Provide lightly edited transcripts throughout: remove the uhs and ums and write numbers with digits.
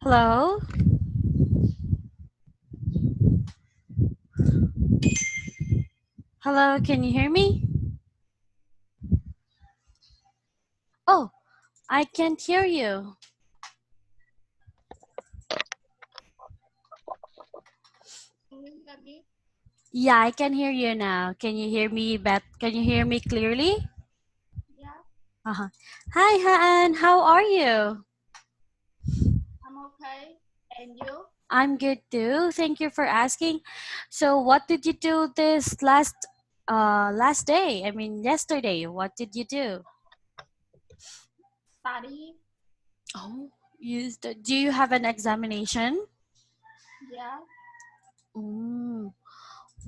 Hello? Hello, can you hear me? Oh, I can't hear you. Yeah, I can hear you now. Can you hear me Can you hear me clearly? Yeah, Uh-huh. Hi, Han. How are you? I'm okay. And you? I'm good too. Thank you for asking. So, what did you do this last day? I mean, yesterday. What did you do? Study? Oh, do you have an examination? Yeah, Mm.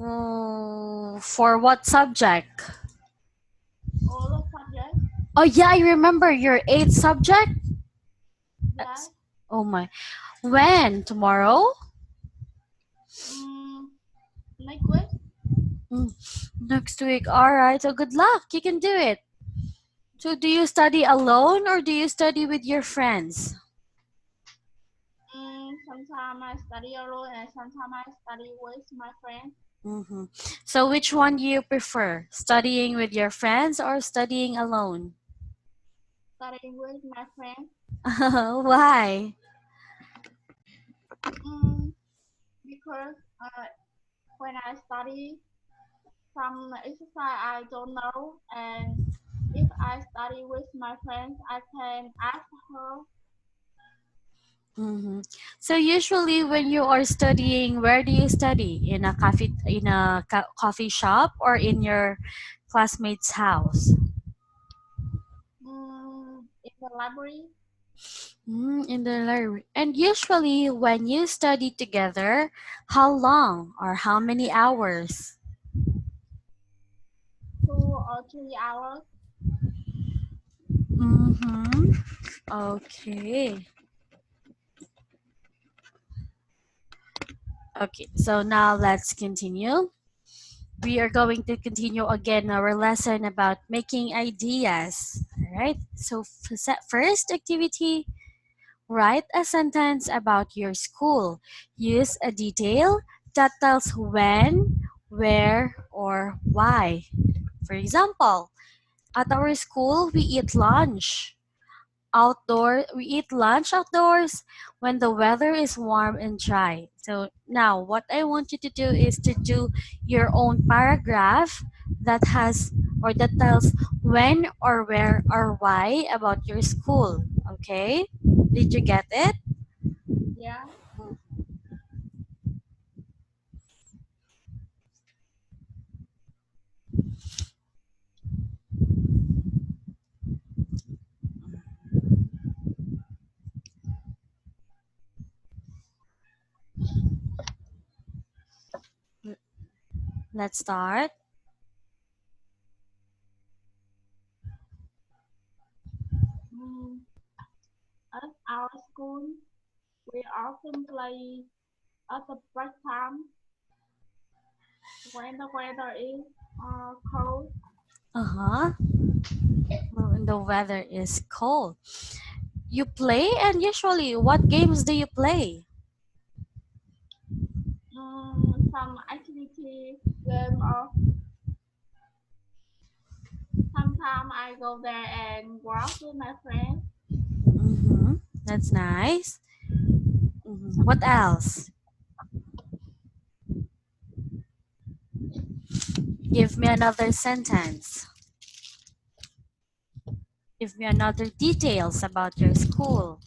Oh, for what subject? all the subjects? Oh yeah, I remember your eighth subject. Yeah. Oh my. When? Tomorrow? Mm, Next week? Mm, next week. All right. So good luck. You can do it. So do you study alone or do you study with your friends? Sometimes I study alone and sometimes I study with my friends. Mm-hmm. So which one do you prefer? Studying with your friends or studying alone? Studying with my friends. Why? Mm, because when I study some exercise I don't know, and if I study with my friends, I can ask her. Mm-hmm. So usually when you are studying, where do you study? In a coffee shop or in your classmate's house? In the library. In the library. And usually, when you study together, how long or how many hours? 2 or 3 hours. Mm-hmm. Okay. Okay. So now let's continue. We are going to continue again our lesson about making ideas. All right. So first activity, write a sentence about your school. Use a detail that tells when, where, or why. For example, at our school, we eat lunch outdoors when the weather is warm and dry. So now what I want you to do is to do your own paragraph that has or that tells when or where or why about your school. Okay? Did you get it? Yeah. Let's start. Mm, at our school, we often play at the break time when the weather is cold. Uh-huh. When the weather is cold. You play, and usually what games do you play? Some activity game, or sometimes I go there and walk with my friends. Mm-hmm. That's nice. What else? Give me another sentence. Give me another details about your school.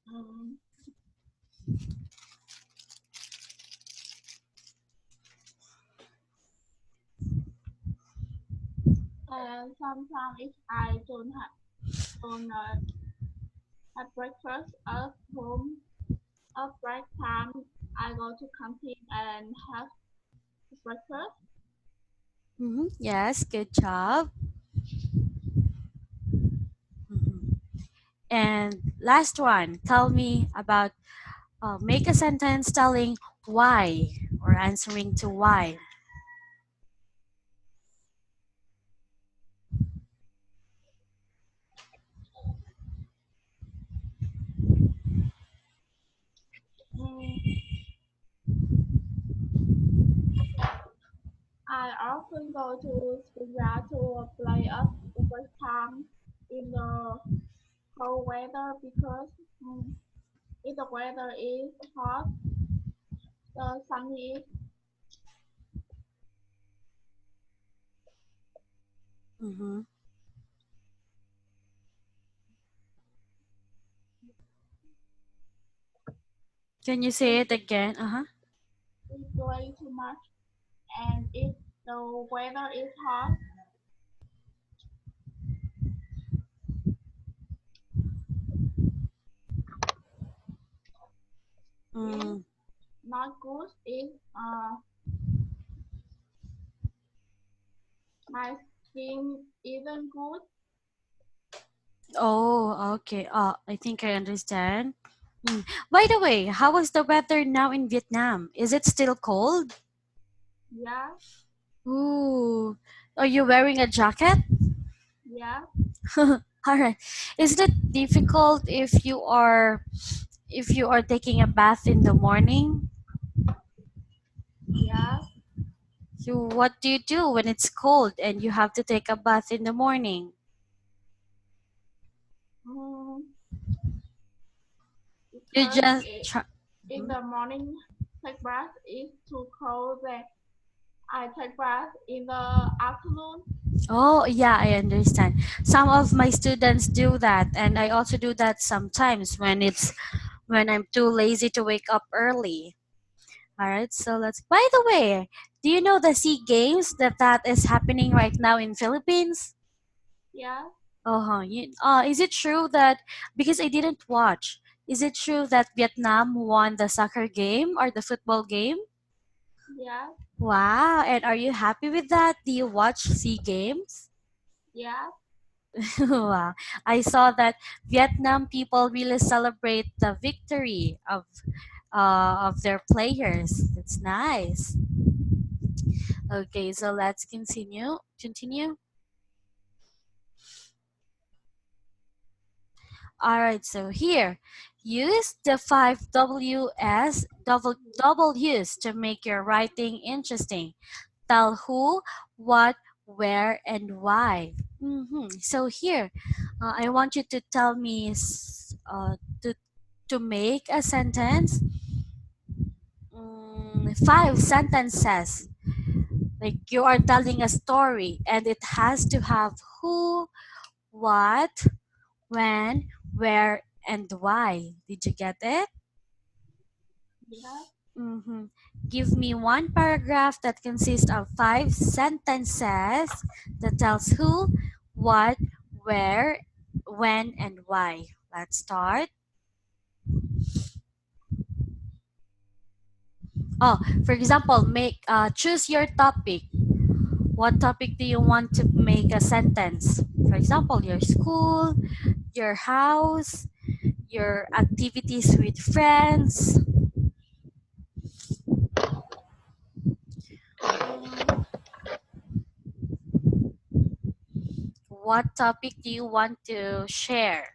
Um, and sometimes if I don't have breakfast at home at break time, I go to canteen and have breakfast. Yes, good job. Mhm. And last one, tell me about, make a sentence telling why or answering to why. I often go to schoolyard to play at overtime in the cold weather because if the weather is hot, the sun is Mm-hmm. Can you say is, it again? Uh-huh. is way too much. And if the weather is hot, is Mm. not good. Is my skin isn't good. Oh, okay. I think I understand. Mm. By the way, how is the weather now in Vietnam? Is it still cold? Yeah, Ooh. Are you wearing a jacket? yeah, All right. Is it difficult if you are taking a bath in the morning? yeah. So what do you do when it's cold and you have to take a bath in the morning? Mm, You because just try. in Mhm. the morning take bath is too cold. Then I take bath in the afternoon. Oh, yeah, I understand. Some of my students do that, and I also do that sometimes when I'm too lazy to wake up early. All right, so let's. By the way, do you know the Sea Games that is happening right now in Philippines? Yeah, Uh-huh. Is it true that because I didn't watch, is it true that Vietnam won the soccer game or the football game? yeah, Wow, and are you happy with that? Do you watch Sea Games? yeah, Wow. I saw that Vietnam people really celebrate the victory of their players. That's nice. Okay, so let's continue. Continue. All right, so here, use the five W's to make your writing interesting. Tell who, what, where, and why. So here, I want you to tell me to make a sentence, five sentences. Like you are telling a story, and it has to have who, what, when, where, and why. Did you get it? yeah. Mm-hmm. Give me one paragraph that consists of five sentences that tells who, what, where, when, and why. Let's start. Oh, for example, make choose your topic. What topic do you want to make a sentence? For example, your school, your house, your activities with friends. Mm, what topic do you want to share?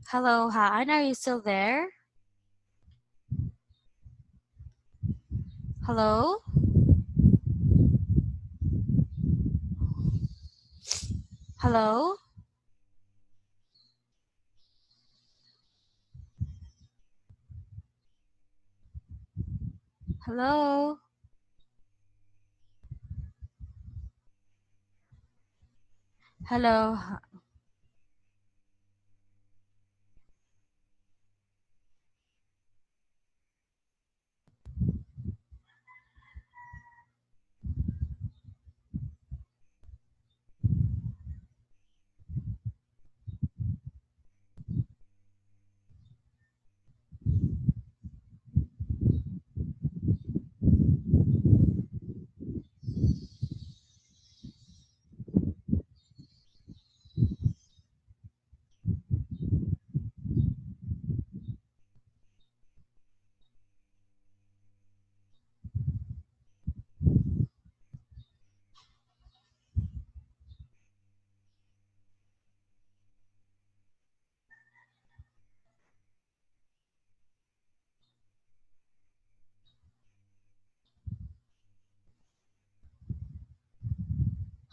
Hello, Han, are you still there? Hello? Hello? Hello? Hello?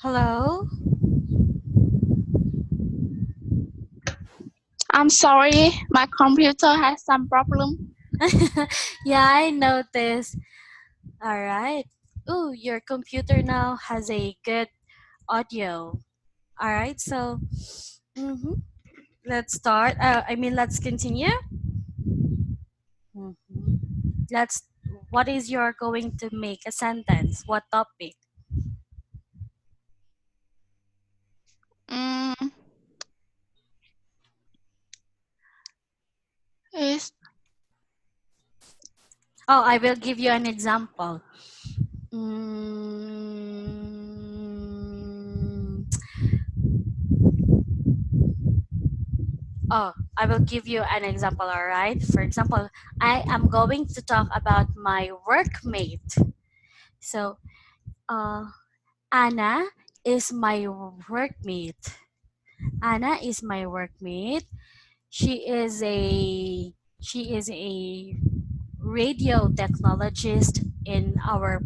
Hello? I'm sorry, my computer has some problem. Yeah, I noticed. All right. Ooh, your computer now has a good audio. All right, so mhm, let's start. Let's continue. Mhm. Let's. What is your going to make a sentence? What topic? Mm, is Oh, I will give you an example. Mm, oh, I will give you an example, all right? For example, I am going to talk about my workmate. So, uh, Anna is my workmate. Anna is my workmate. She is a she is a radio technologist in our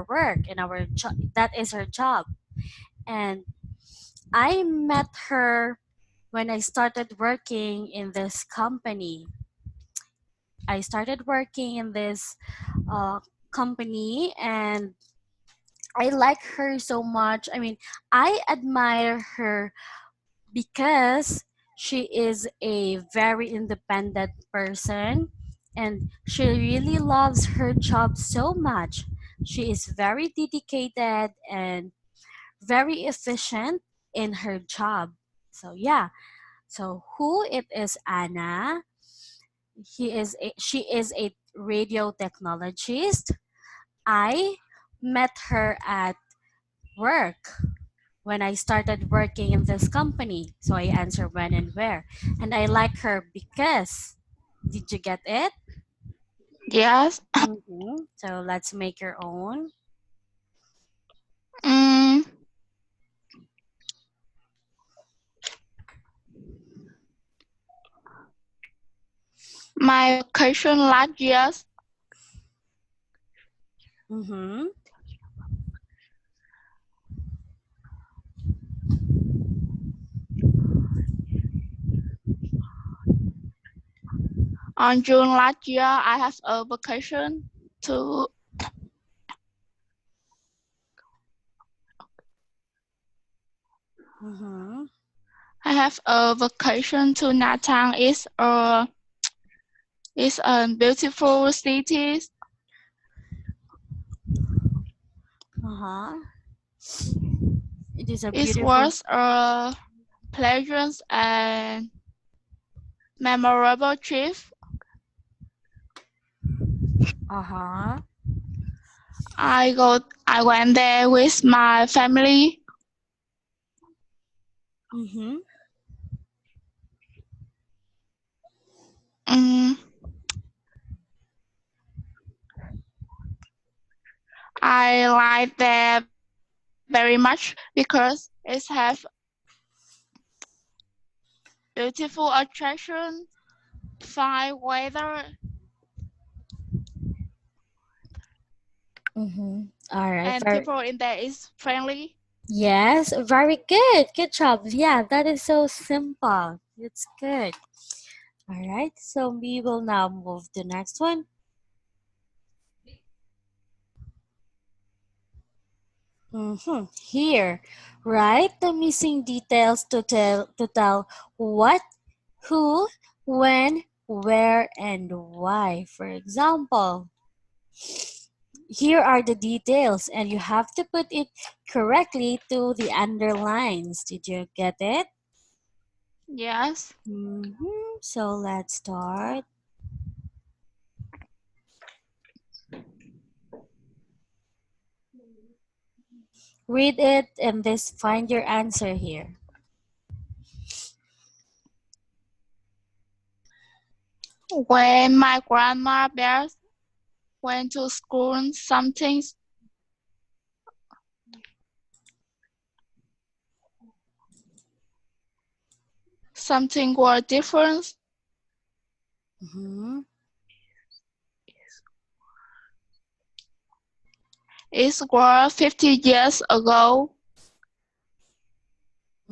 work in our job. That is her job, and I met her when I started working in this company. I started working in this uh, company, and I like her so much. I mean, I admire her because she is a very independent person, and she really loves her job so much. She is very dedicated and very efficient in her job. So yeah. So who it is Anna? She is a radio technologist. I met her at work when I started working in this company. So I answer when and where. And I like her because, did you get it? yes. So let's make your own. Mm, my vacation last year Mm-hmm. on June last year, I have a vacation to Mm-hmm. I have a vacation to Natang. It's a beautiful city. Uh-huh. It is a It beautiful. was a pleasant and memorable trip. Uh-huh. I went there with my family. Mm-hmm. Mm, I like there very much because it have beautiful attraction, fine weather, Mm-hmm. All right. and people in there is friendly. Yes, very good. Good job. Yeah, that is so simple. It's good. All right. So we will now move to the next one. Here, write the missing details to tell what, who, when, where, and why. For example, here are the details, and you have to put it correctly to the underlines. Did you get it? Yes. So let's start. Read it and this find your answer here. When my grandma bears went to school, something was different. Mm-hmm. It was 50 years ago.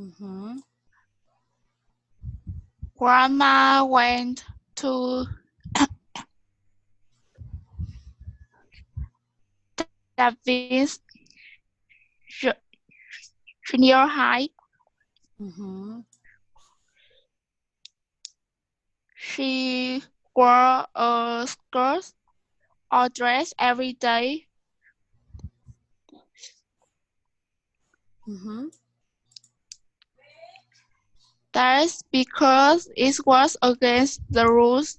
Mm-hmm. Grandma went to Davis Ju- Junior High. Mm-hmm. She wore a skirt or dress every day. Mm-hmm. That's because it was against the rules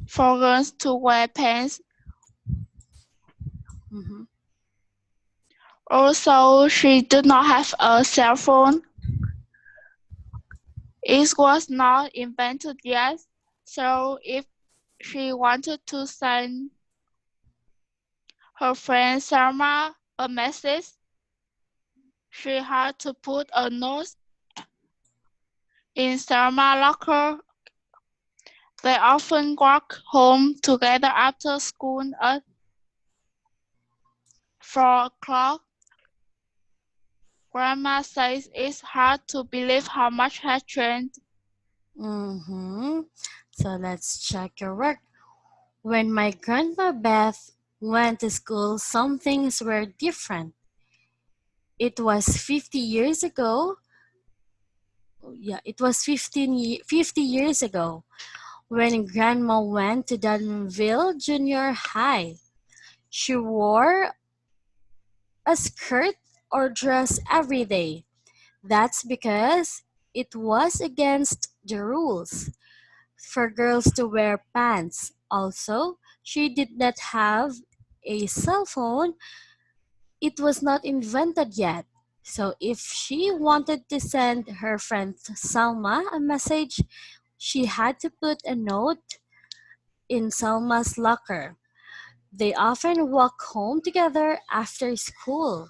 for girls to wear pants. Mm-hmm. Also, she did not have a cell phone. It was not invented yet, so if she wanted to send her friend Selma a message, she had to put a note in Selma's locker. They often walked home together after school at 4 o'clock. Grandma says it's hard to believe how much has changed. Mm-hmm. So let's check your work. When my grandma Beth went to school, some things were different. It was 50 years ago. Oh, yeah, it was 50 years ago when grandma went to Danville Junior High. She wore a skirt or dress every day. That's because it was against the rules for girls to wear pants. Also, she did not have a cell phone. It was not invented yet. So if she wanted to send her friend Salma a message, she had to put a note in Salma's locker. They often walk home together after school.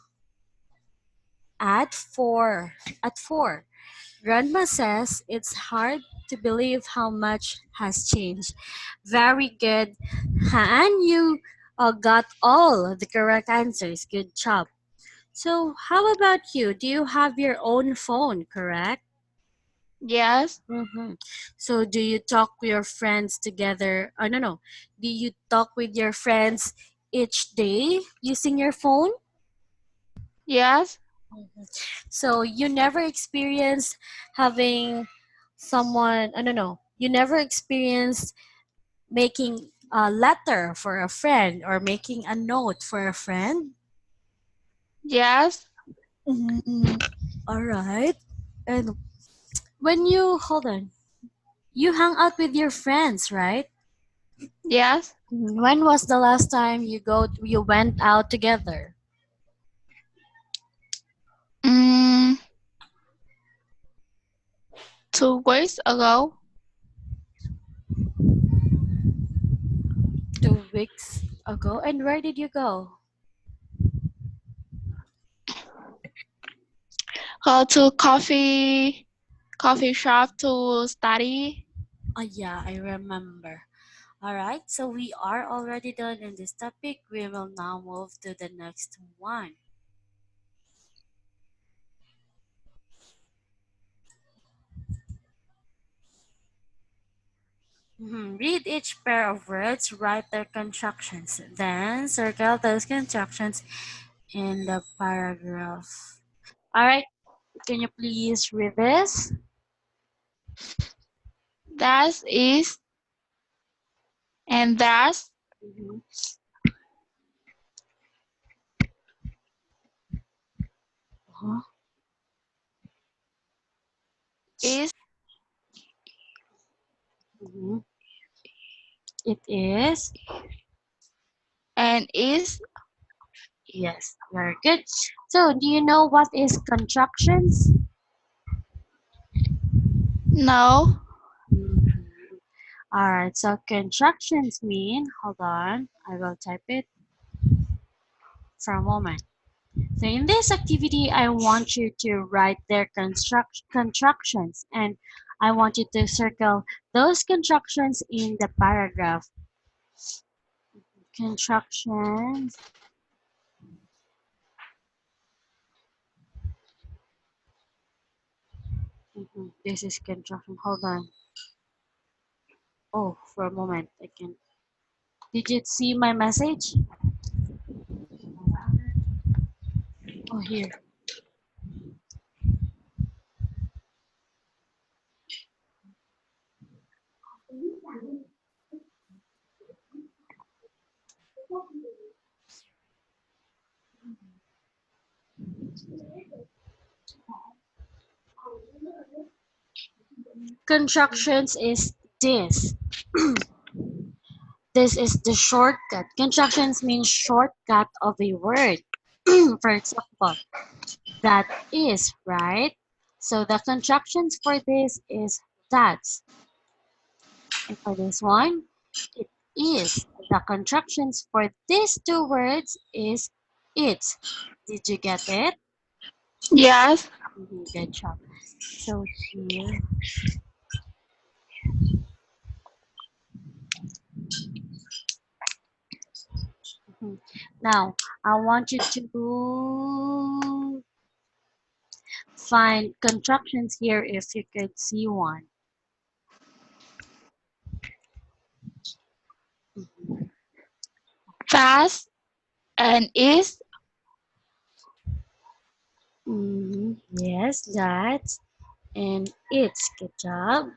At 4, at 4, Grandma says it's hard to believe how much has changed. Very good. And you got all the correct answers. Good job. So, how about you? Do you have your own phone, correct? Yes, Mm-hmm. So, do you talk with your friends together? Oh, no, no. Do you talk with your friends each day using your phone? yes, Mhm. So, you never experienced having someone, I don't know, you never experienced making a letter for a friend or making a note for a friend? yes, Mm-mm. All right. And when you, hold on, you hang out with your friends, right? yes. When was the last time you went out together? Mm, 2 weeks ago, 2 weeks ago. And where did you go? go to coffee shop to study. Oh yeah, I remember. All right, so we are already done in this topic. We will now move to the next one. Read each pair of words, write their constructions, then circle those constructions in the paragraph. All right, can you please read this? That is and that Mhm. Uh-huh. is Mhm. It is. and is Yes, very good. So, do you know what is contractions? no. Mhm. All right, so contractions mean, hold on, I will type it for a moment. So in this activity, I want you to write their contractions and I want you to circle those contractions in the paragraph. Contractions This is construction. Hold on. Oh, for a moment, I can. Did you see my message? Oh, here. Constructions is this. This is the shortcut. Constructions means shortcut of a word. For example, that is, right? So the contractions for this is that's. And for this one, it is. The contractions for these two words is it. Did you get it? Yes. Good job. So here, mhm. Now I want you to find contractions here if you could see one. Fast and is. Yes, that and it's. Good job.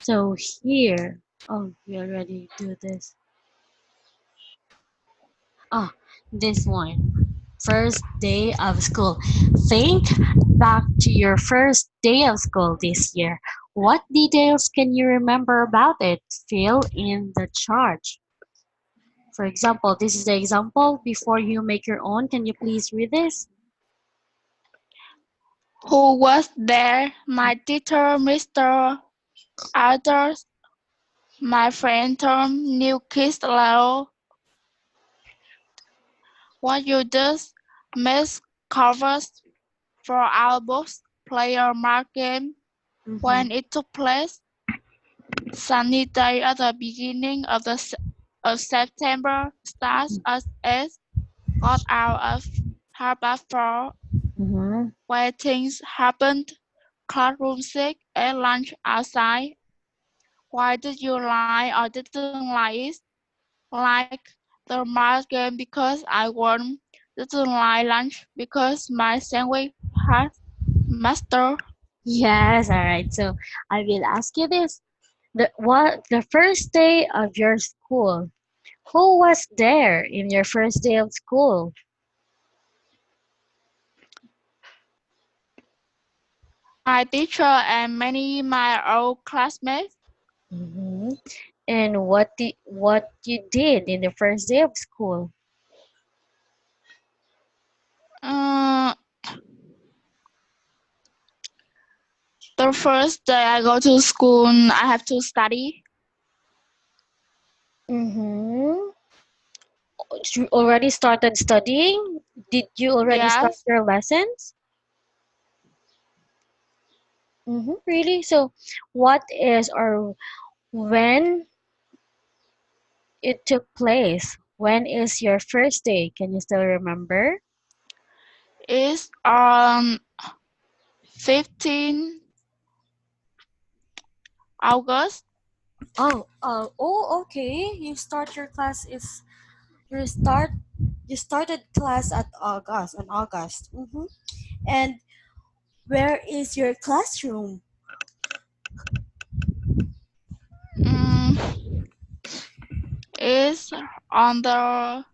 So here, oh, we already do this. Ah, this one. First day of school. Think back to your first day of school this year. What details can you remember about it? Fill in the chart. For example, this is the example. Before you make your own, can you please read this? Who was there? My teacher, Mr. Arthur, my friend Tom, new kids Leo. What you just missed covers for our books, player mark game Mm-hmm. when it took place. Sunny day at the beginning of September starts us as got out of harbor for Mm-hmm. where things happened. Classroom sick and lunch outside. Why did you lie or didn't like it? Like the Mars game because I won. Didn't like lunch because my sandwich had master. Yes, all right. So I will ask you this. The first day of your school, who was there in your first day of school? My teacher and many my old classmates. Mm-hmm. And what you did in the first day of school? Uh, the first day I go to school, I have to study. Mm-hmm. You already started studying? Did you already start Yes, your lessons? Mm-hmm. Really? So, what is or when it took place? When is your first day? Can you still remember? it's on 15 August. Okay. You start you started class at August on August. And where is your classroom? Um, is on the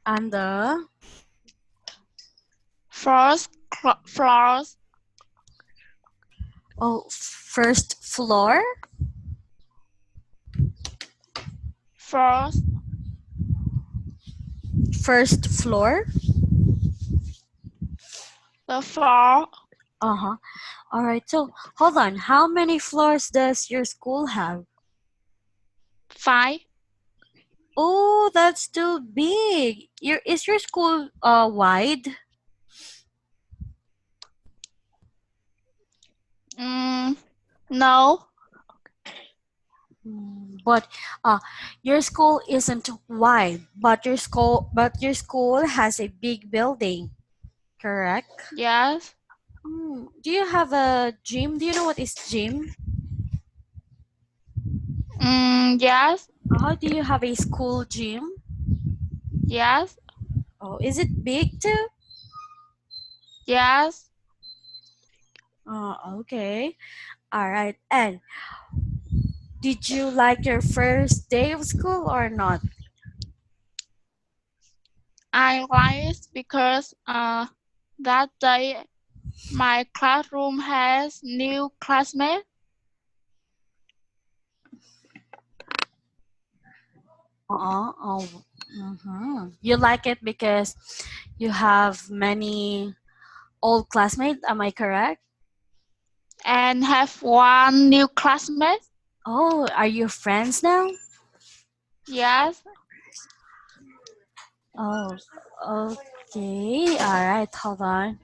On the floor, first floor. first First floor. the floor Uh-huh. All right. So, hold on. How many floors does your school have? 5. Oh, that's too big. Is your school wide? Mm, no, but your school isn't wide, but your school has a big building, correct? Yes. Do you have a gym? Do you know what is gym? Yes. Do you have a school gym? Yes. Oh, is it big too? Yes. Okay. All right. And did you like your first day of school or not? I like it because that day my classroom has new classmates. Oh. You like it because you have many old classmates. Am I correct? And have one new classmate. Oh, are you friends now? Yes. Oh, okay. All right. Hold on.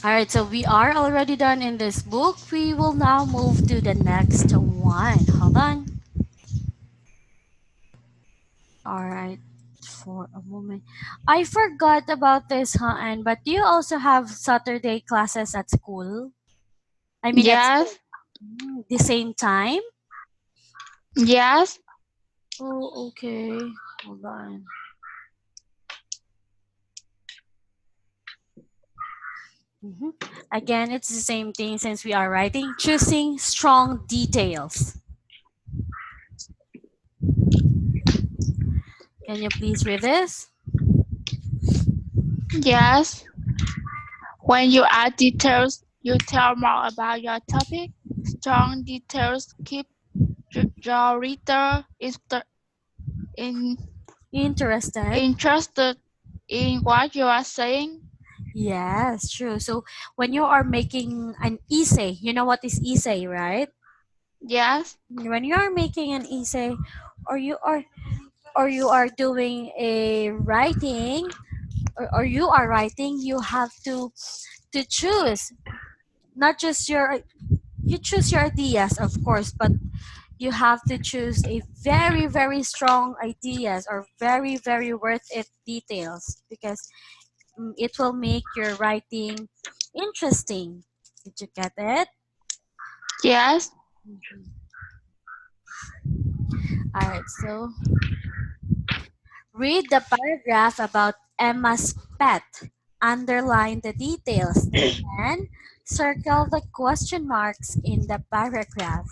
All right. So we are already done in this book. We will now move to the next one. Hold on. All right. For a moment. I forgot about this, huh, Anne? But do you also have Saturday classes at school? I mean, at Yes. the same time? Yes. Oh, okay. Hold on. Mhm. Again, it's the same thing since we are writing. Choosing strong details. Can you please read this? Yes. When you add details, you tell more about your topic. Strong details keep your reader in, Interested? interested in what you are saying. Yes, true. So when you are making an essay, you know what is essay, right? Yes. When you are making an essay, or you are doing a writing, or you are writing, you have to choose not just you choose your ideas, of course, but you have to choose a very very strong ideas or very very worth it details because it will make your writing interesting. Did you get it? Yes. All right, so read the paragraph about Emma's pet, underline the details, and circle the question marks in the paragraph.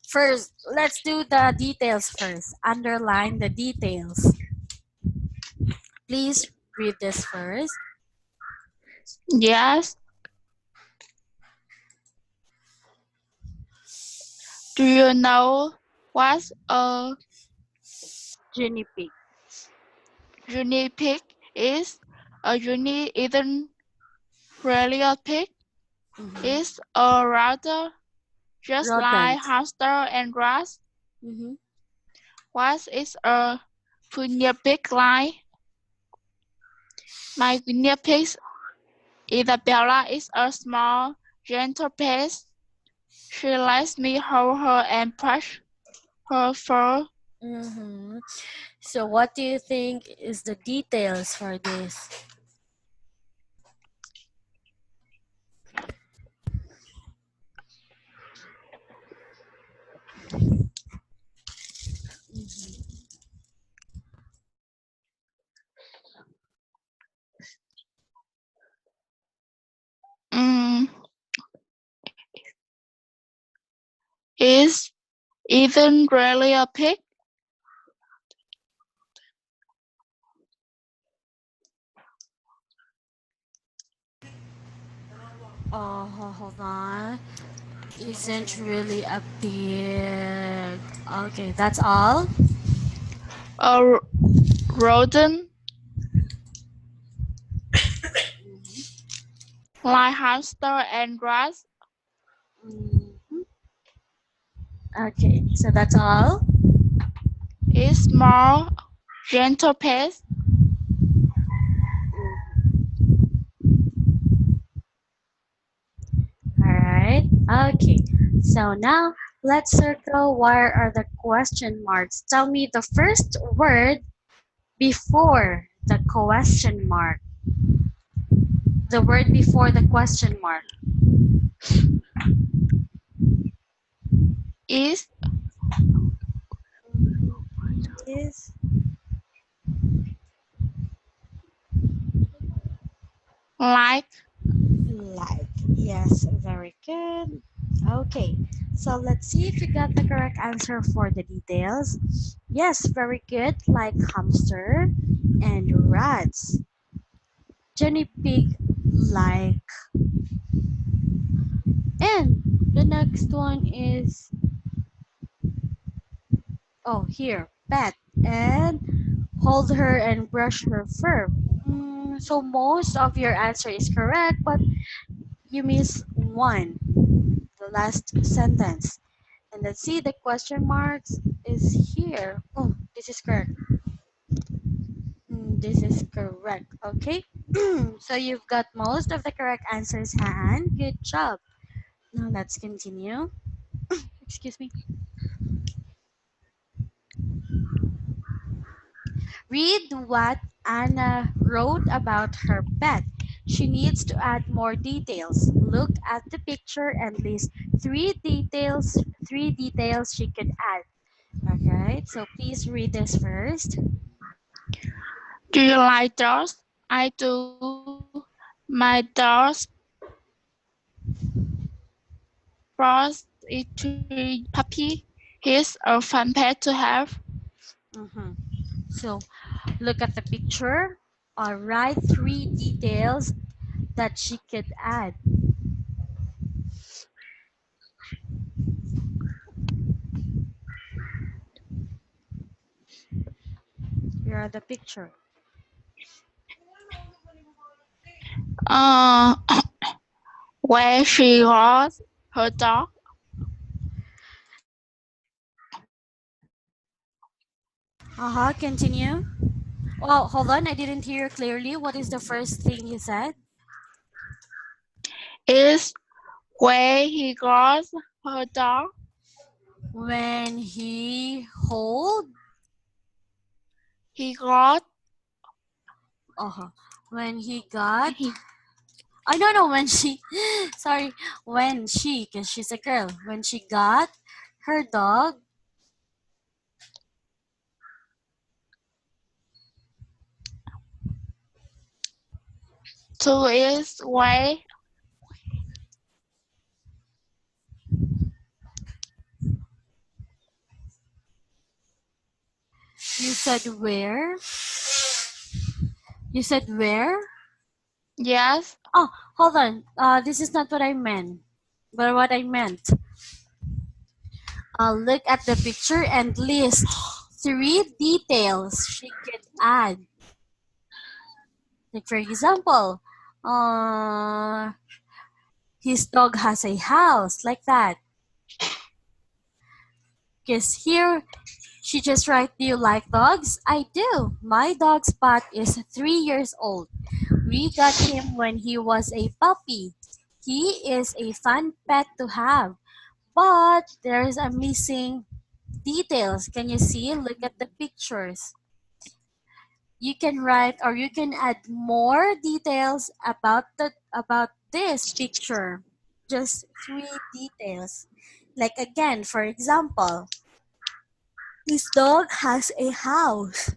First, let's do the details first. Underline the details. Please read this first. Yes. Do you know what a Guinea pig. guinea pig is? A guinea isn't really a pig. Mm-hmm. It's a rather just like Rodent. hamster and rat. Mm-hmm. What is a guinea pig like? My guinea pig Isabella is a small, gentle pet. She lets me hold her and brush her fur. Mm-hmm. So, what do you think is the details for this? Mm, is Ethan really a pig? Oh, hold on. Isn't really a big. Okay, that's all. A rodent like hamster and rats Mhm. Okay, so that's all. is small, gentle pest. All right. Okay. So now let's circle where are the question marks. Tell me the first word before the question mark. The word before the question mark. Is Is like like. Yes, very good. Okay. So let's see if you got the correct answer for the details. Yes, very good. Like hamster and rats. Jenny pig like. And the next one is, oh, here, pet, and hold her and brush her fur. So most of your answer is correct, but you miss one, the last sentence. And let's see, the question marks is here. Oh, this is correct. This is correct. Okay. So you've got most of the correct answers, Han. Good job. Now let's continue. Excuse me. Read what Anna wrote about her pet. She needs to add more details. Look at the picture and list three details she could add. Alright, so please read this first. do you like dogs? I do. My dog's first is to puppy. He's a fun pet to have. Mhm. So look at the picture. Write three details that she could add. Here are the picture. Uh, where she was her dog. Continue. Oh, hold on, I didn't hear clearly. What is the first thing you said? Is where he got her dog. When he hold, He got uh when he got, he I don't know when she, sorry, when she, because she's a girl, when she got her dog, to is where you said where? You said where? yes. Oh, hold on. This is not what I meant. But what I meant, look at the picture and list three details she could add. Like for example, uh, his dog has a house, like that. Because here she just write, do you like dogs? I do. My dog Spot is 3 years old. We got him when he was a puppy. He is a fun pet to have. But there's a missing details. Can you see? Look at the pictures. You can write or you can add more details about this picture. Just three details. Like again, for example, his dog has a house.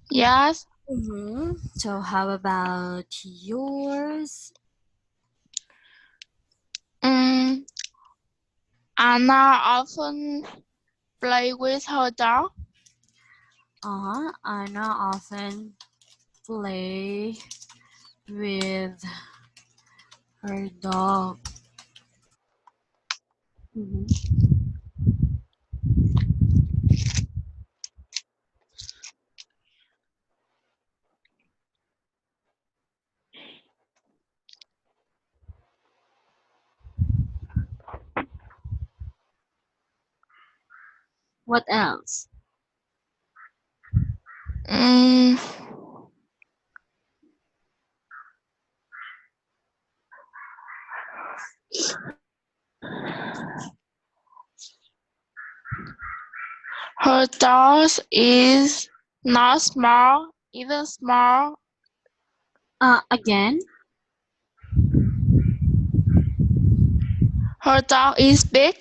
Yes. So how about yours? Mm, Anna often play with her dog. Anna often play with Her dog. Mhm. What else? Mm, her dog is not small, even small. Again, Her dog is big.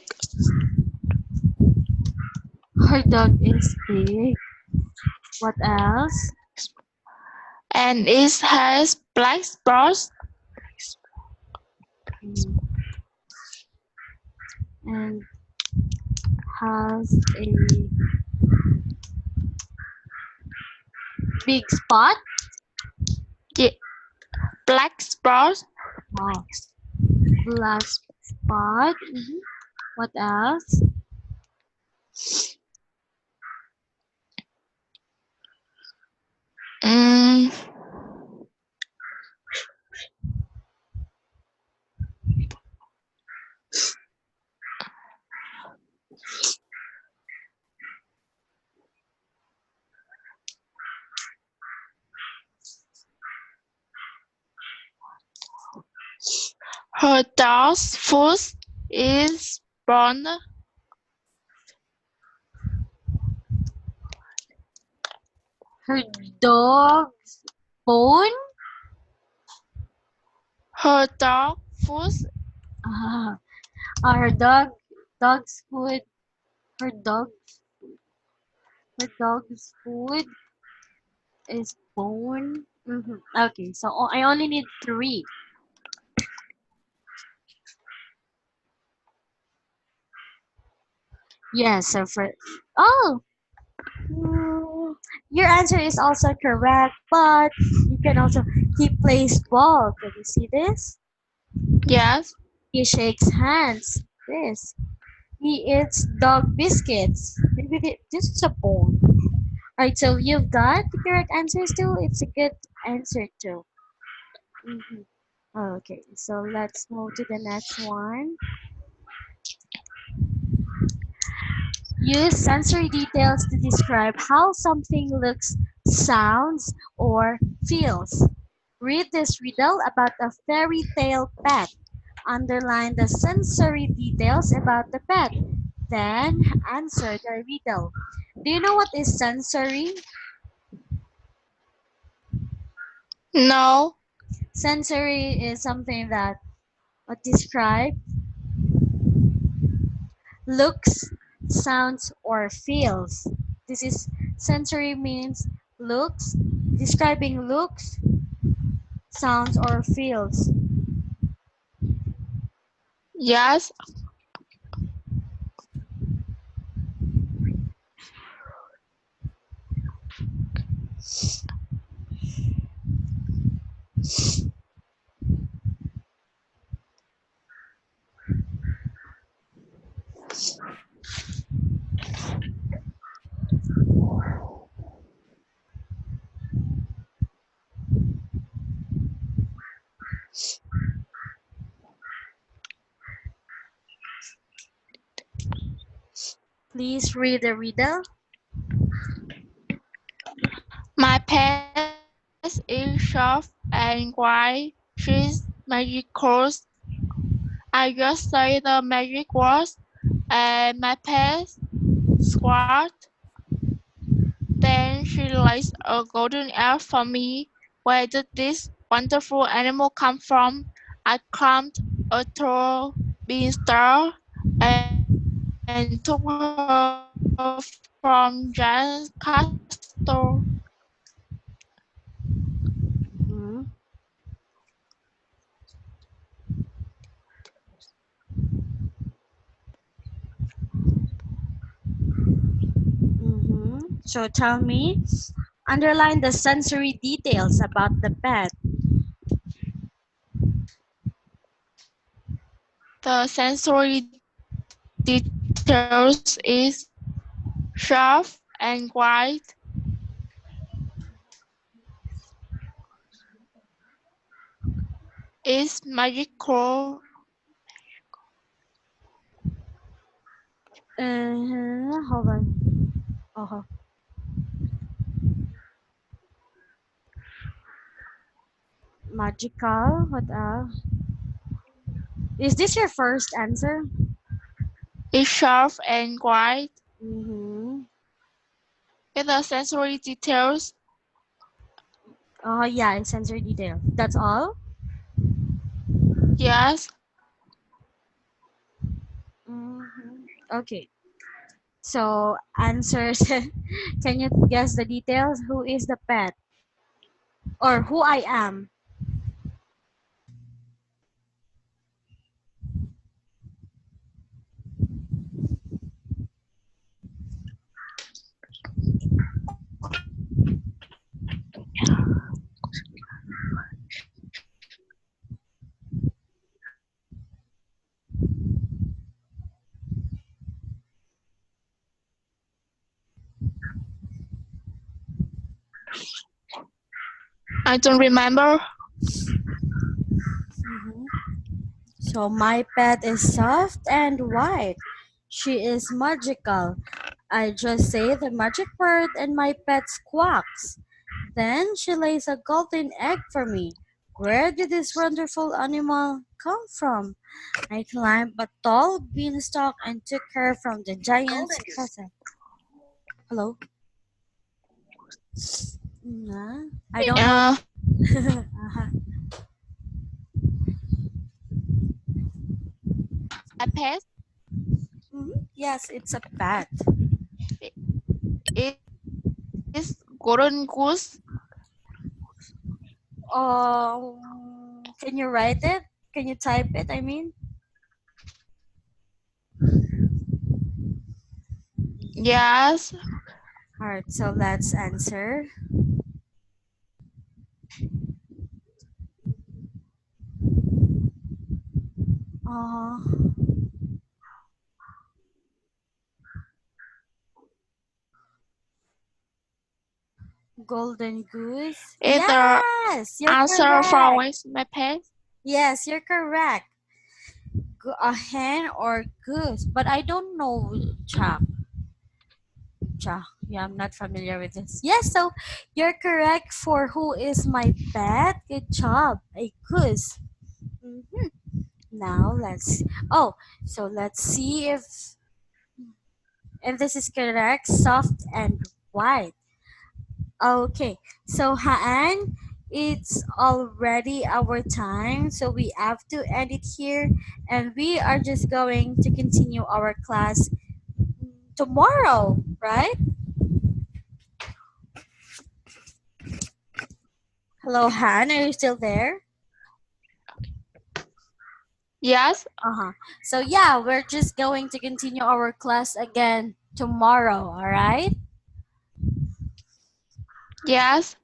her dog is big. What else? And it has black spots. Mm, and has a big spot. Yeah, black spots. Oh, black spot. Mhm. What else? Mm, her dog's foot is brown. Her dog's bone. Her dog foot Ah, her dog's food. Her dog her dog's food is bone. Okay, so I only need three. Yes, so for oh, mm, your answer is also correct, but you can also he plays ball. Can you see this? yes. He shakes hands. This. He eats dog biscuits. Maybe this is a bone. Alright, so you've got the correct answers too. It's a good answer too. hmm Okay, so let's move to the next one. Use sensory details to describe how something looks, sounds, or feels. Read this riddle about a fairy tale pet. Underline the sensory details about the pet. Then answer the riddle. Do you know what is sensory? No. Sensory is something that describes looks, sounds, or feels. This is sensory means looks, describing looks, sounds, or feels. Yes. Please read the riddle. My pet is soft and white. She's magical. I just say the magic words and my pet squat. Then she lays a golden egg for me. Where did this wonderful animal come from? I climbed a tall beanstalk and took her from Giant's castle. Mhm. So tell me, underline the sensory details about the pet. The sensory details is sharp and white. It's magical. Hold on. Uh-huh. Magical. What else? Is this your first answer? It's sharp and white. Mm-hmm. With the sensory details. Oh, yeah, sensory detail. That's all? Yes. Mm-hmm. Okay. So, answers. Can you guess the details? Who is the pet? Or who I am? I don't remember. Mm-hmm. So, my pet is soft and white. She is magical. I just say the magic word and my pet squawks. Then she lays a golden egg for me. Where did this wonderful animal come from? I climbed a tall beanstalk and took her from the giant's castle. Hello? I don't know. Uh-huh. A pet Yes, it's a bat. is golden goose. Can you write it? Can you type it? I mean, Yes. all right. So let's answer. Uh, Golden goose. Is the Yes, you're answer for correct. always my pet? Yes, you're correct. A hen or goose, but I don't know Cha. Yeah, I'm not familiar with this. Yes, so you're correct for who is my pet. Good job, a goose. hmm Now let's. Oh, so let's see if this is correct. Soft and white. Okay, so Haan, it's already our time, so we have to end it here, and we are just going to continue our class tomorrow, right? Hello, Han, are you still there? Yes. Uh-huh. So yeah, we're just going to continue our class again tomorrow, all right? Yes.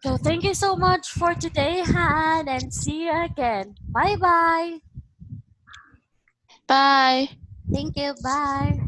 So thank you so much for today, Han, and see you again. Bye-bye. Bye. Thank you. Bye.